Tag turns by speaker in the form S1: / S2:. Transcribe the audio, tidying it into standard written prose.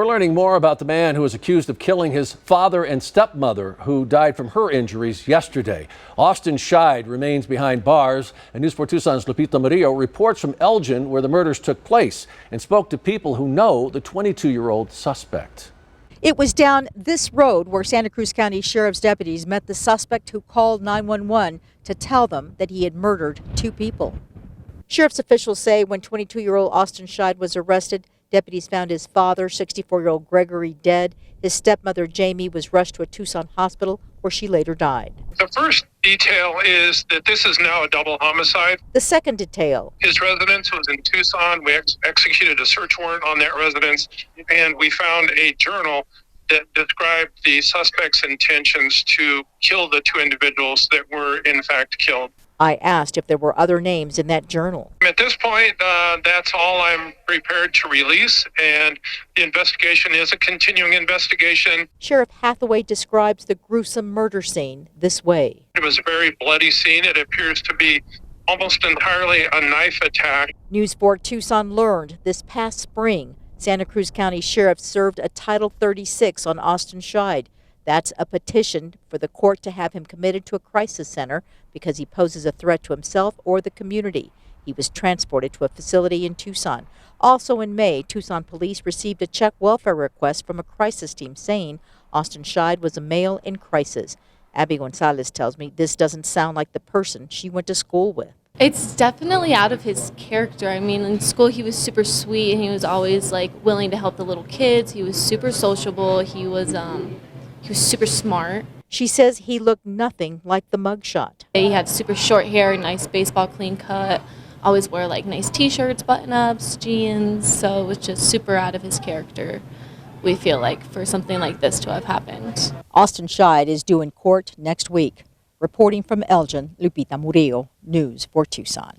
S1: We're learning more about the man who is accused of killing his father and stepmother, who died from her injuries yesterday. Austin Scheid remains behind bars, and News 4 Tucson's Lupita Murillo reports from Elgin, where the murders took place, and spoke to people who know the 22-year-old suspect.
S2: It was down this road where Santa Cruz County Sheriff's deputies met the suspect who called 911 to tell them that he had murdered 2 people. Sheriff's officials say when 22-year-old Austin Scheid was arrested, deputies found his father, 64-year-old Gregory, dead. His stepmother, Jamie, was rushed to a Tucson hospital where she later died.
S3: The first detail is that this is now a double homicide.
S2: The second detail:
S3: his residence was in Tucson. We executed a search warrant on that residence, and we found a journal that described the suspect's intentions to kill the 2 individuals that were in fact killed.
S2: I asked if there were other names in that journal.
S3: At this point, that's all I'm prepared to release, and the investigation is a continuing investigation.
S2: Sheriff Hathaway describes the gruesome murder scene this way.
S3: It was a very bloody scene. It appears to be almost entirely a knife attack.
S2: News 4 Tucson learned this past spring, Santa Cruz County Sheriff served a Title 36 on Austin Scheid. That's a petition for the court to have him committed to a crisis center because he poses a threat to himself or the community. He was transported to a facility in Tucson. Also in May, Tucson police received a check welfare request from a crisis team saying Austin Scheid was a male in crisis. Abby Gonzalez tells me this doesn't sound like the person she went to school with.
S4: It's definitely out of his character. I mean, in school he was super sweet and he was always like willing to help the little kids. He was super sociable. He was super smart.
S2: She says he looked nothing like the mugshot.
S4: He had super short hair, nice baseball clean cut, always wore like nice t-shirts, button-ups, jeans, so it was just super out of his character, we feel like, for something like this to have happened.
S2: Austin Scheid is due in court next week. Reporting from Elgin, Lupita Murillo, News 4 Tucson.